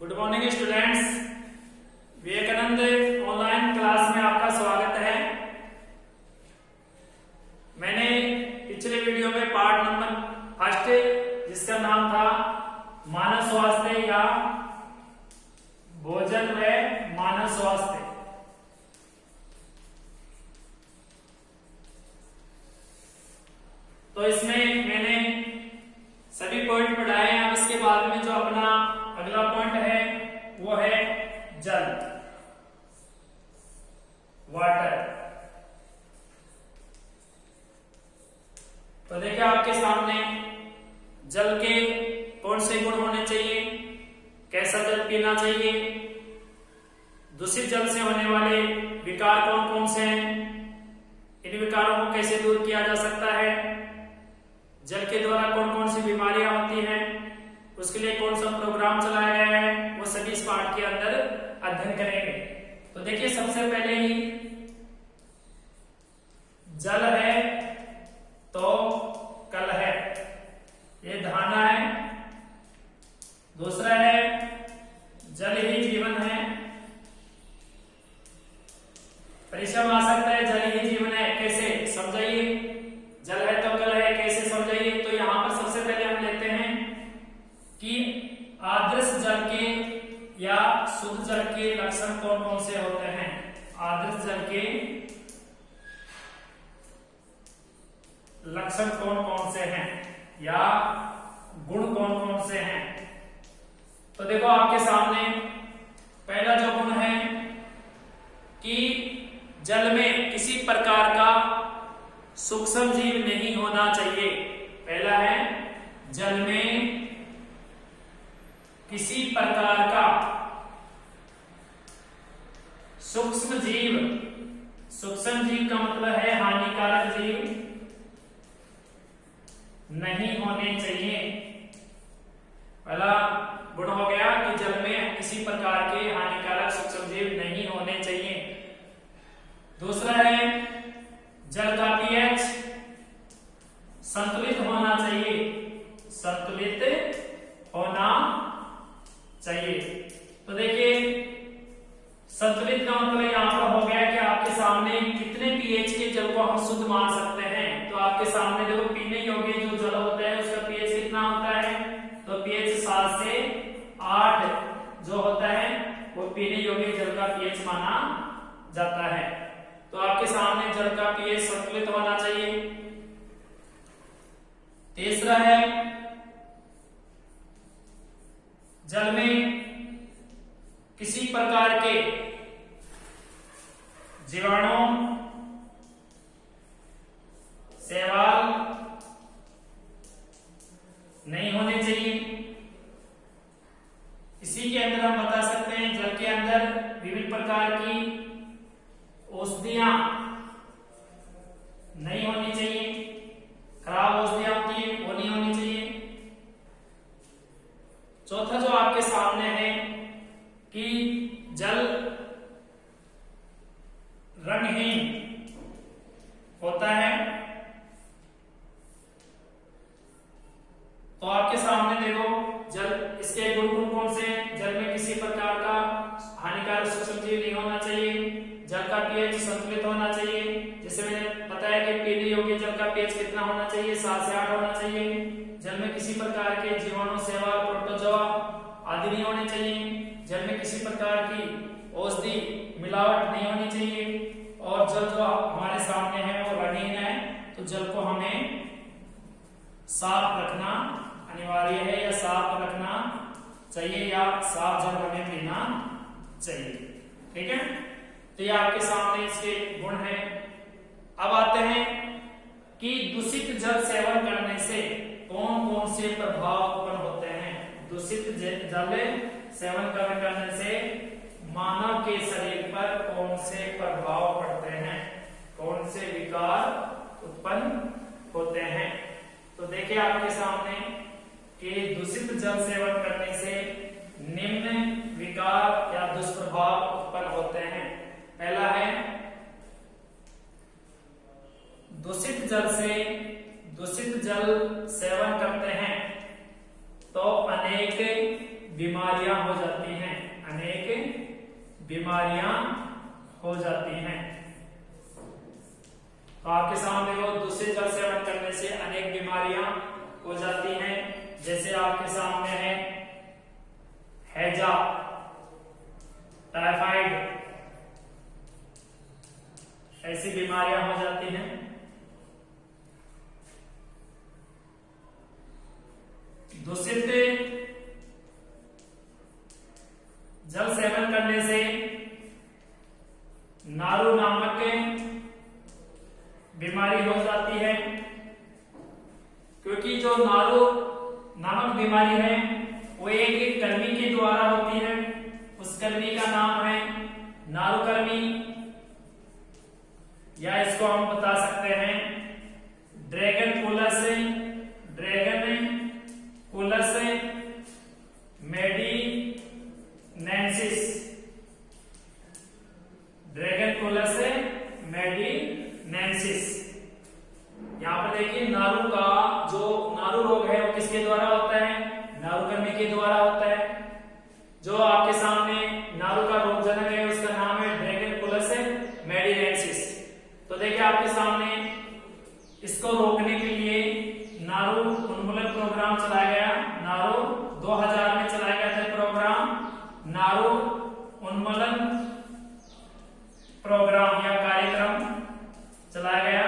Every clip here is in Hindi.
Good morning students. Vivekananda online class में आपका स्वागत है। मैंने पिछले वीडियो में पार्ट नंबर फर्स्ट जिसका नाम था मानव स्वास्थ्य या भोजन व मानव स्वास्थ्य, तो इसमें मैंने सभी पॉइंट पढ़ाए हैं। अब इसके बाद में जो अपना अगला पॉइंट है वो है जल, वाटर। तो देखिए आपके सामने जल के कौन से गुण होने चाहिए, कैसा जल पीना चाहिए, दूषित जल से होने वाले विकार कौन कौन से हैं, इन विकारों को कैसे दूर किया जा सकता है, जल के द्वारा कौन कौन सी बीमारियां होती हैं, उसके लिए कौन सा प्रोग्राम चलाया गया है, वो सभी इस पाठ के अंदर अध्ययन करेंगे। तो देखिए सबसे पहले ही जल है तो कल है, ये धारणा है। दूसरा है जल ही जीवन है। परीक्षा में आ सकता है जल ही जीवन है, कैसे समझाइए, जल है तो कल है कैसे समझाइए। तो यहां पर सबसे पहले हम लेते हैं कि आदर्श जल के या शुद्ध जल के लक्षण कौन कौन से होते हैं। आदर्श जल के लक्षण कौन कौन से हैं या गुण कौन कौन से हैं। तो देखो आपके सामने पहला जो गुण है कि जल में किसी प्रकार का सूक्ष्म जीव नहीं होना चाहिए। पहला है जल में किसी प्रकार का सूक्ष्म जीव, सूक्ष्म जीव का मतलब है हानिकारक जीव नहीं होने चाहिए। पहला गुण हो गया कि जल में किसी प्रकार के हानिकारक सूक्ष्म जीव नहीं होने चाहिए। दूसरा है जल का पीएच संतुलित होना चाहिए, संतुलित होना चाहिए। तो देखिए संतुलित का मतलब यहां पर हो गया कि आपके सामने कितने पीएच के जल को हम शुद्ध मान सकते हैं। तो आपके सामने देखो पीने योग्य जो जल होता है उसका पीएच कितना होता है, तो पीएच 7 से 8 जो होता है वो पीने योग्य जल का पीएच माना जाता है। तो आपके सामने जल का पीएच संतुलित होना चाहिए। तीसरा है जल में किसी प्रकार के जीवाणु, शैवाल नहीं होने चाहिए। इसी के अंदर हम बता सकते हैं जल के अंदर विभिन्न प्रकार की औषधियां नहीं होनी चाहिए, खराब औषधियां होती है वो नहीं होनी चाहिए। चौथा जो आपके सामने है कि जल रंगहीन होता है। तो आपके सामने देखो जल, इसके गुण कौन से हैं। जल में किसी प्रकार का हानिकारक सूक्ष्म जीव नहीं होना चाहिए, जल का पीएच संतुलित होना चाहिए। जैसे मैंने बताया कि पीने योग्य जल का पीएच कितना होना चाहिए, 7 से 8 होना चाहिए। जल में किसी प्रकार के जीवाणु, शैवाल, प्रोटोजोआ आदि नहीं होने चाहिए। जल में किसी प्रकार की औषधि मिलावट नहीं होनी चाहिए। और जल जो हमारे सामने है वो रंगीन है, तो जल को हमें साफ रखना अनिवार्य है या साफ रखना चाहिए या साफ जल हमें पीना चाहिए। ठीक है, तो ये आपके सामने इसके गुण हैं। अब आते हैं कि दूषित जल सेवन करने से कौन कौन से प्रभाव उत्पन्न होते हैं। दूषित जल सेवन करने से मानव के शरीर पर कौन से प्रभाव पड़ते हैं, कौन से विकार उत्पन्न होते हैं। तो देखिए आपके सामने कि दूषित जल सेवन करने से निम्न विकार या दुष्प्रभाव उत्पन्न होते हैं। पहला है दूषित जल सेवन करते हैं तो अनेक बीमारियां हो जाती हैं, अनेक बीमारियां हो जाती हैं। तो आपके सामने वो दूषित जल सेवन करने से अनेक बीमारियां हो जाती हैं, जैसे आपके सामने है हैजा, टाइफाइड, ऐसी बीमारियां हो जाती हैं। दूषित जल सेवन करने से नारू नामक बीमारी हो जाती है, क्योंकि जो नारू नामक बीमारी है वो एक कृमि के द्वारा होती है। उस कृमि का नाम है नारुकृमि, या इसको हम बता सकते हैं ड्रैगनकुलस मेडिनेंसिस। ड्रैगनकुलस मेडिनेंसिस। यहां पर देखिए नारू का जो नारू रोग है वो किसके द्वारा होता है? नारुकृमि के द्वारा होता है। जो आपके सामने नारू का रोगजनक है उसका नाम है ड्रैगनकुलस मेडिनेंसिस। तो देखिए आपके सामने इसको रोकने के लिए नारू उन्मूलन प्रोग्राम चलाया गया। नारू 2000 में चलाया गया था प्रोग्राम, नारू उन्मूलन प्रोग्राम या कार्यक्रम चलाया गया।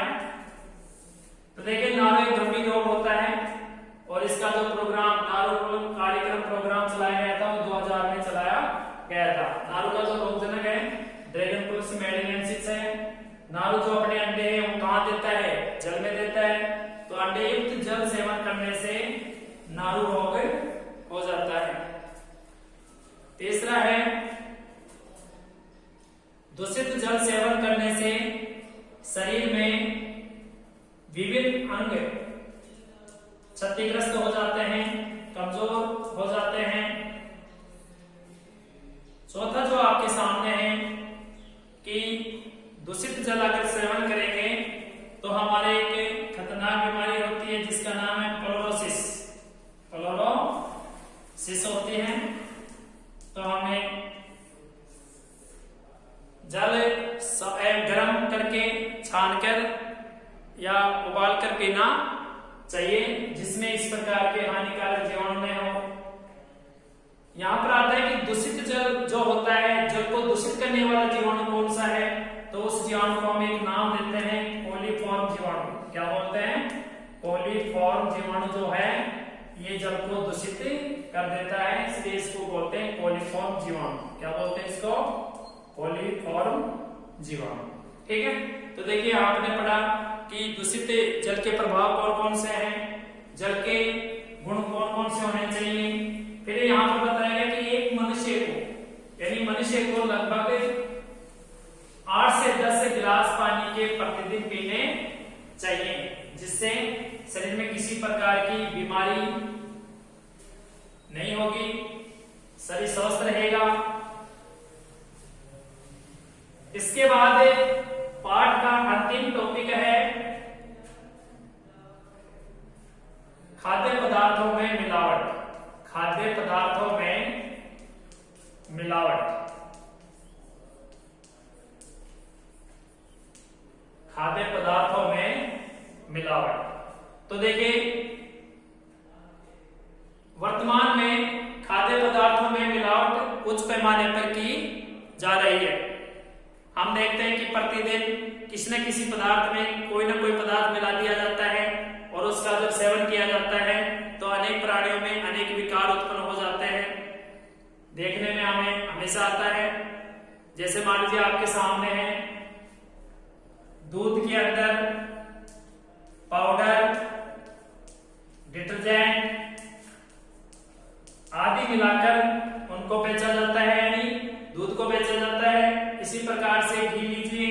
तो देखिए नारू एक गंभीर रोग होता है और इसका जो प्रोग्राम नारू उन्मूलन कार्यक्रम प्रोग्राम चलाया गया था वो 2000 में चलाया गया था। नारू का जो रोगजनक है ड्रैगनकुलस मेडिनेंसिस है। नारू जो अपने अंडे हैं वो कहां देता है? जल में देता है। तो अंडे युक्त जल सेवन करने से नारू रोग हो जाता है। तीसरा है दूषित जल सेवन करने से शरीर में विभिन्न अंग क्षतिग्रस्त हो जाते हैं, कमजोर हो जाते हैं। चौथा जो आपके सामने है कि दूषित जल अगर सेवन करेंगे तो हमारे एक खतरनाक बीमारी होती है जिसका नाम है क्लोरोसिस। क्लोरोसिस होती है। तो हमें जल गर्म करके छानकर या उबाल कर पीना चाहिए जिसमें इस प्रकार के हानिकारक जीवाणु न हो। यहां पर आता है कि दूषित जल जो होता है, जल को दूषित करने वाला जीवाणु कौन सा है? तो उस जीवाणु को हम एक नाम देते हैं कोलीफॉर्म जीवाणु। क्या बोलते हैं? कोलीफॉर्म जीवाणु जो है ये जल को दूषित कर देता है, इसलिए इसको बोलते हैं कोलीफॉर्म जीवाणु। क्या बोलते हैं इसको? कोलीफॉर्म जीवाणु। ठीक है। तो देखिए आपने पढ़ा कि दूषित जल के प्रभाव कौन कौन से हैं, जल के गुण कौन कौन से होने चाहिए। फिर यहाँ पर बताया गया कि एक मनुष्य को यानी मनुष्य को लगभग 8 से 10 गिलास पानी के प्रतिदिन पीने चाहिए, जिससे शरीर में किसी प्रकार की बीमारी नहीं होगी, शरीर स्वस्थ रहेगा। इसके बाद पाठ का अंतिम टॉपिक है खाद्य पदार्थों में मिलावट। खाद्य पदार्थों में मिलावट। खाद्य पदार्थों में मिलावट। तो देखिए वर्तमान में खाद्य पदार्थों में मिलावट उच्च पैमाने पर की जा रही है। हम देखते हैं कि प्रतिदिन किसी न किसी पदार्थ में कोई ना कोई पदार्थ मिला दिया जाता है और उसका जब सेवन किया जाता है तो अनेक प्राणियों में अनेक विकार उत्पन्न हो जाते हैं। देखने में हमें हमेशा आता है, जैसे मान लीजिए आपके सामने है दूध के अंदर पाउडर, डिटर्जेंट आदि मिलाकर उनको बेचा जाता है, यानी दूध को बेचा जाता है। इसी प्रकार से घी लीजिए,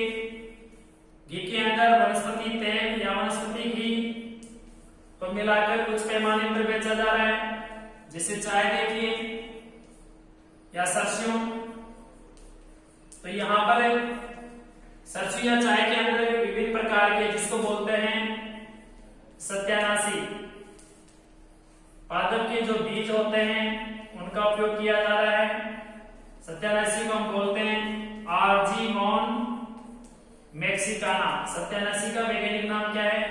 घी के अंदर वनस्पति तेल या वनस्पति घी को मिलाकर कुछ पैमाने पर बेचा जा रहा है। जैसे चाय देखिए या सरसों, तो यहाँ पर सरसों या चाय के अंदर विभिन्न प्रकार के जिसको बोलते हैं सत्यानाशी पादप के जो बीज होते हैं उनका उपयोग किया जा रहा है। सत्यानाशी को हम बोलते हैं आर्जीमोन मैक्सिकाना। सत्यानाशी का वैज्ञानिक नाम क्या है?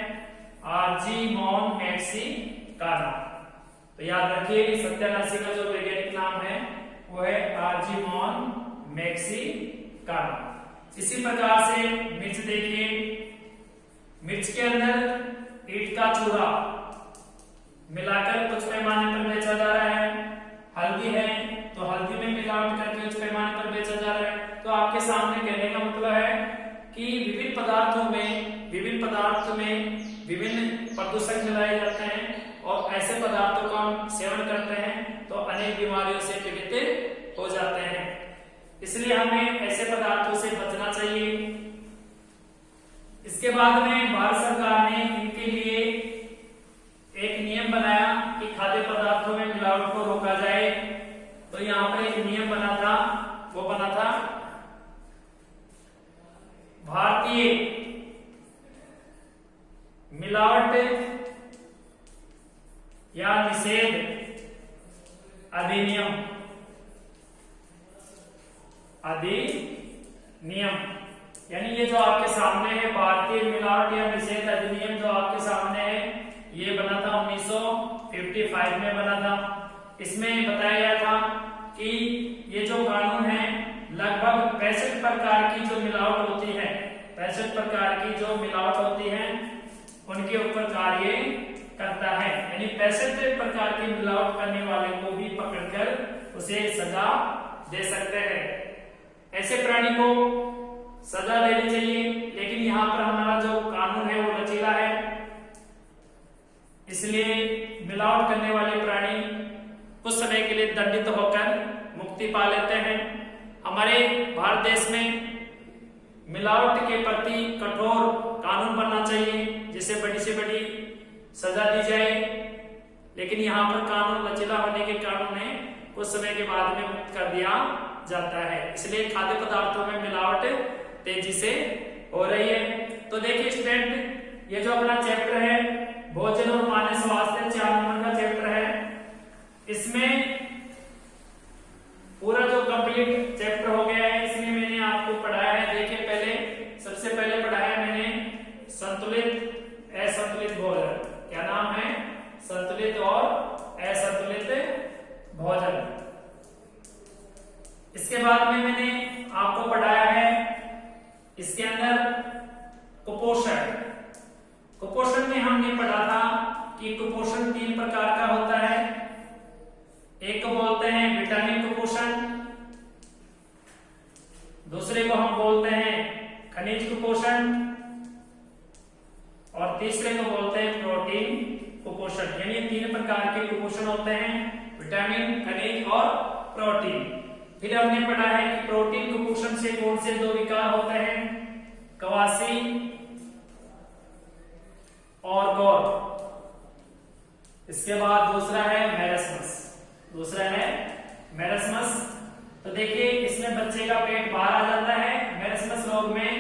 Argemone Mexicana. तो याद रखिए कि सत्यानाशी का जो वैज्ञानिक नाम है वो है आर्जीमोन मैक्सिकाना। इसी प्रकार से मिर्च देखिए, मिर्च के अंदर ईंट का चूरा मिलाकर कुछ पैमाने पर बेचा जा रहा है। हल्दी है तो हल्दी में मिलावट करके उच्च पैमाने पर बेचा जा रहा है। तो आपके सामने कहने का मतलब है कि विभिन्न पदार्थों में विभिन्न प्रदूषक मिलाए जाते हैं और ऐसे पदार्थों का हम सेवन करते हैं तो अनेक बीमारियों से पीड़ित हो जाते हैं। इसलिए हमें ऐसे पदार्थों से बचना चाहिए। इसके बाद में भारत सरकार ने इनके लिए एक नियम बनाया कि खाद्य पदार्थों में मिलावट को रोका जाए। तो यहाँ पर एक नियम बना था, वो बना था भारतीय मिलावट या निषेध अधिनियम। यानी ये जो आपके सामने है भारतीय मिलावट या निषेध अधिनियम जो आपके सामने है ये बना था 1955 में बना था। इसमें बताया गया था कि ये जो कानून है लगभग 65 प्रकार की जो मिलावट होती है, 65 प्रकार की जो मिलावट होती है उनके ऊपर कार्य करता है। यानी 65 प्रकार की मिलावट करने वाले को भी पकड़कर उसे सजा दे सकते हैं। ऐसे प्राणी को सजा देनी चाहिए, लेकिन यहाँ पर हमारा जो कानून है वो लचीला है, इसलिए मिलावट करने वाले प्राणी कुछ समय के लिए दंडित होकर मुक्ति पा लेते हैं। हमारे भारत देश में मिलावट के प्रति कठोर कानून बनना चाहिए जिसे बड़ी से बड़ी सजा दी जाए, लेकिन यहाँ पर कानून लचीला होने के कारण कुछ समय के बाद में मुक्त कर दिया जाता है। इसलिए खाद्य पदार्थों में मिलावट तेजी से हो रही है। तो देखिए स्टूडेंट, ये जो अपना चैप्टर है भोजन और मानव स्वास्थ्य 4 नंबर का चैप्टर है, इसमें पूरा जो कंप्लीट चैप्टर हो गया है इसमें मैंने आपको पढ़ाया है। देखिए सबसे पहले पढ़ाया मैंने संतुलित असंतुलित भोजन। क्या नाम है? संतुलित और असंतुलित भोजन। इसके बाद में मैंने आपको पढ़ाया है इसके अंदर कुपोषण। कुपोषण में हमने पढ़ा था कि कुपोषण 3 प्रकार का होता है। एक को बोलते हैं विटामिन कुपोषण, दूसरे को हम बोलते हैं खनिज कुपोषण और तीसरे को बोलते हैं प्रोटीन कुपोषण। यानी 3 प्रकार के कुपोषण होते हैं, विटामिन, खनिज और प्रोटीन। फिर हमने पढ़ा है कि प्रोटीन कुपोषण से कौन से 2 विकार होते हैं, कवासी और गौर। इसके बाद दूसरा है मैरस्मस। तो देखिए इसमें बच्चे का पेट बाहर आ जाता है। मैरस्मस रोग में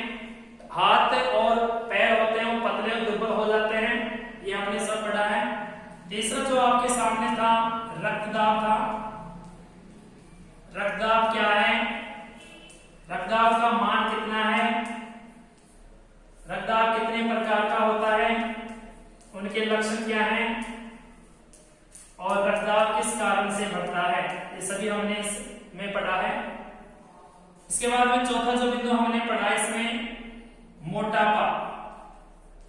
हाथ और पैर होते हैं वो पतले और दुर्बल हो जाते हैं, ये हमने सब पढ़ा है। तीसरा जो आपके सामने था रक्तदाब था। रक्तदाब क्या है? रक्तदाब का मान कितना है? रक्तदाब कितने प्रकार का होता है? उनके लक्षण क्या हैं? और रक्तदाब किस कारण से बढ़ता है? ये सभी हमने इसमें पढ़ा है। इसके बाद में चौथा जो बिंदु हमने पढ़ा इसमें मोटापा।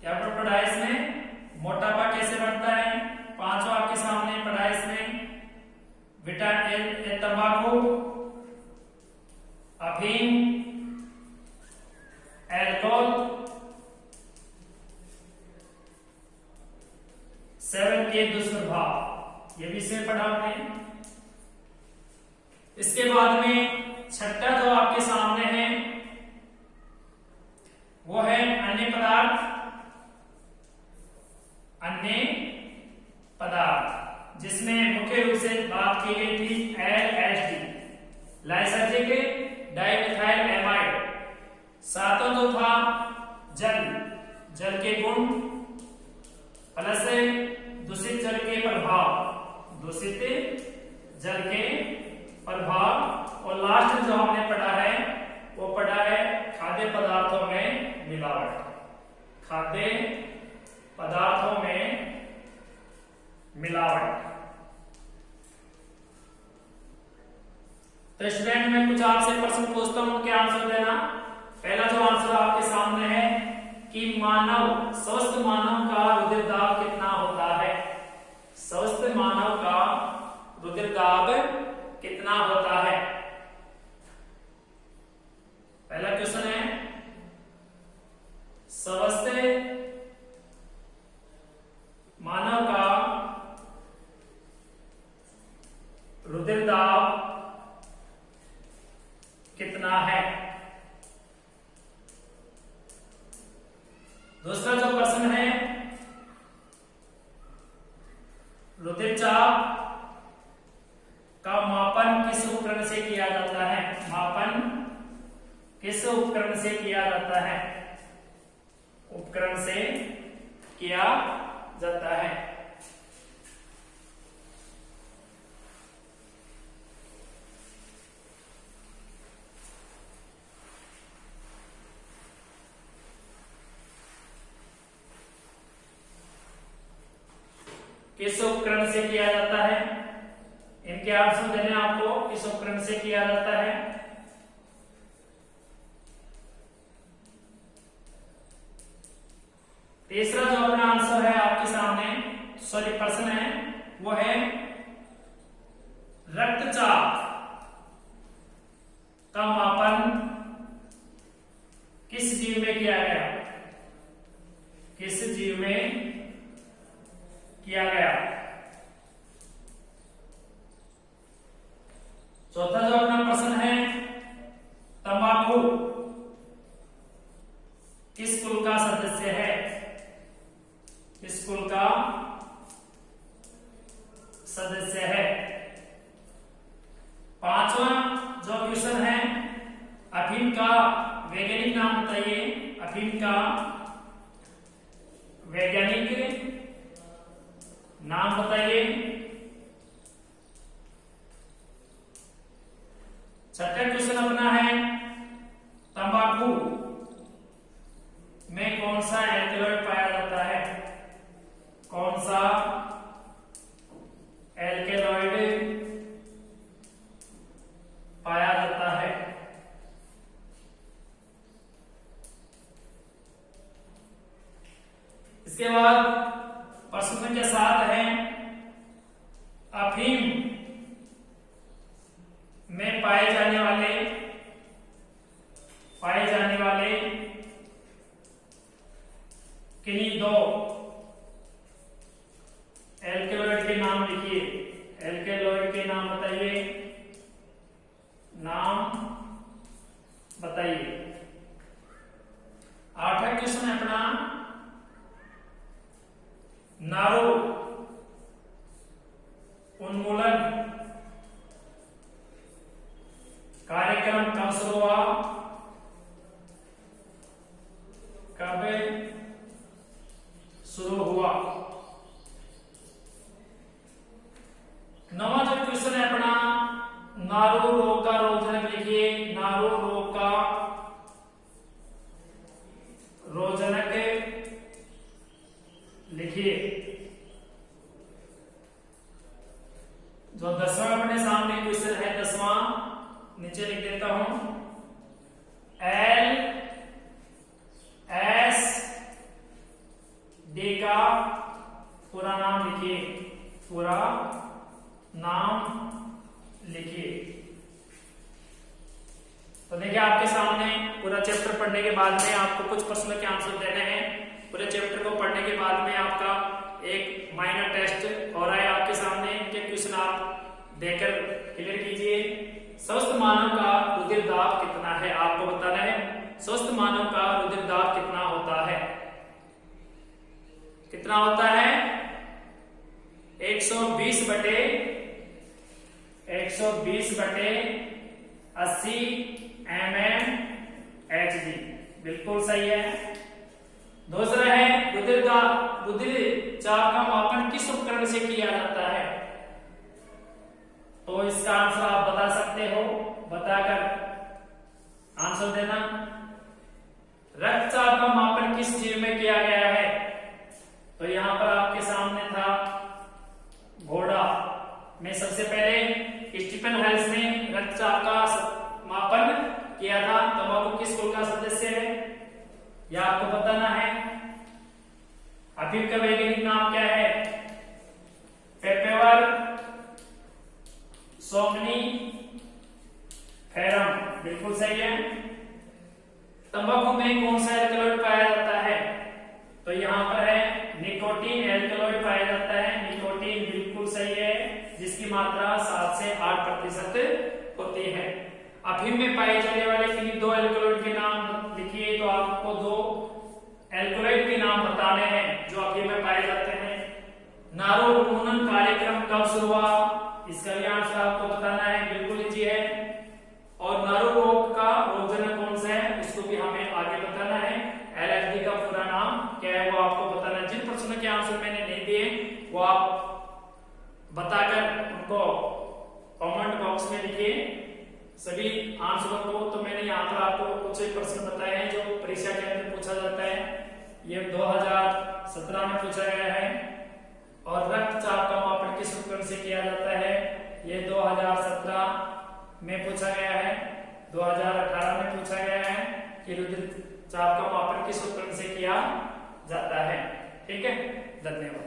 क्या पढ़ा है इसमें? मोटापा कैसे बढ़ता है? 5वां आपके सामने पढ़ा है इसमें विटामिन, तंबाकू, अफीम, अल्कोहल सेवन के दुष्प्रभाव, ये भी इसमें पढ़ा आपने। इसके बाद में छठा जो आपके सामने है वो है अन्य पदार्थ, जिसमें मुख्य रूप से बात की गई थी LSD, लाइसर्जिक डाइमिथाइल एमाइड। सातों जो था जल के गुण प्लस दूषित जल के प्रभाव, दूषित जल के तो स्टूडेंट मैं कुछ आपसे प्रश्न पूछता हूं, उनके आंसर देना। पहला जो आंसर आपके सामने है कि स्वस्थ मानव का रुधिर दाब कितना होता है। स्वस्थ मानव का रुधिर दाब कितना होता है। पहला क्वेश्चन है स्वस्थ मानव का रुधिर दाब कितना है। दूसरा जो प्रश्न है रुधिर चाप का मापन किस उपकरण से किया जाता है। मापन किस उपकरण से किया जाता है। उपकरण से किया जाता है। किस उपकरण से किया जाता है। इनके आंसर देने आपको, किस उपकरण से किया जाता है। तीसरा जो अपना आंसर है आपके सामने, सॉरी प्रश्न है, वो है रक्तचाप का मापन किस जीव में किया गया। किस जीव में किया गया। चौथा जो अपना प्रश्न है तंबाकू किस कुल का सदस्य है। किस कुल का सदस्य है। पांचवा जो क्वेश्चन है अफीम का वैज्ञानिक नाम बताइए। अफीम का वैज्ञानिक नाम बताइए। छठा क्वेश्चन अपना है तंबाकू में कौन सा एल्केलॉइड पाया जाता है। कौन सा एल्केलॉइड पाया जाता है। इसके बाद प्रश्न संख्या 7 है अफीम में पाए जाने वाले किन्हीं दो एल्केलॉइड के नाम लिखिए। एल्केलॉइड के नाम बताइए। नाम बताइए। आठवां क्वेश्चन है अपना नारो उन्मूलन कार्यक्रम कब शुरू हुआ। कब शुरू हुआ। नवा जो क्वेश्चन है अपना नारो रोग का रोगजनक लिखिए। नारो रोग का रोगजनक लिखिए। जो 10वां अपने सामने क्वेश्चन है 10वां नीचे लिख देता हूं। एल एस डी का पूरा नाम लिखिए। पूरा नाम लिखिए। तो देखिए आपके सामने पूरा चैप्टर पढ़ने के बाद में आपको कुछ प्रश्नों के आंसर देने हैं। पूरे चैप्टर को पढ़ने के बाद में आपका एक माइनर टेस्ट हो रहा है आपके सामने। इनके क्वेश्चन आप देकर क्लियर कीजिए। स्वस्थ मानव का रुधिर दाब कितना है आपको बताना है। स्वस्थ मानव का रुधिर दाब कितना होता है। कितना होता है 120/80 mmHg। बिल्कुल सही है। दूसरा है रुधिर चाप का मापन किस उपकरण से किया जाता है। तो इसका आंसर आप बता सकते हो, बताकर आंसर देना। रक्तचाप का मापन किस जीव में किया गया है। तो यहां पर आपके सामने था घोड़ा में। सबसे पहले स्टीफन हेल्स ने रक्तचाप का बताना है। अफीम का वैज्ञानिक नाम क्या है? पेपेवर सोमनीफेरम, बिल्कुल सही है। तंबाकू में कौन सा एल्कलॉइड पाया जाता है? तो यहाँ पर है निकोटीन एल्कलॉइड पाया जाता है। निकोटीन बिल्कुल सही है, जिसकी मात्रा 7 से 8% होती है। अफीम में पाए जाने वाले किन्हीं दो एल्कलॉइड के नाम लिखिए। तो आपको दो एल्कलॉइड के नाम बताने हैं जो अफीम में पाए जाते हैं। नारो उन्मूलन कार्यक्रम कब शुरू हुआ? इसका भी आंसर आपको बताना है, बिल्कुल इजी है। और नारो रोग का रोगजनक कौन सा है, उसको भी हमें आगे बताना है। एलएसडी का पूरा नाम क्या है वो आपको बताना है। जिन प्रश्नों के आंसर मैंने नहीं दिए वो आप बताकर उनको कमेंट बॉक्स में लिखिए सभी आंसरों को। तो मैंने यहाँ पर आपको कुछ प्रश्न बताए हैं जो परीक्षा के अंदर पूछा जाता है। ये 2017 में पूछा गया है। और रक्तचाप का मापन किस उपकरण से किया जाता है? ये 2017 में पूछा गया है। 2018 में पूछा गया है कि रुधिर चाप का मापन किस उपकरण से किया जाता है। ठीक है, धन्यवाद।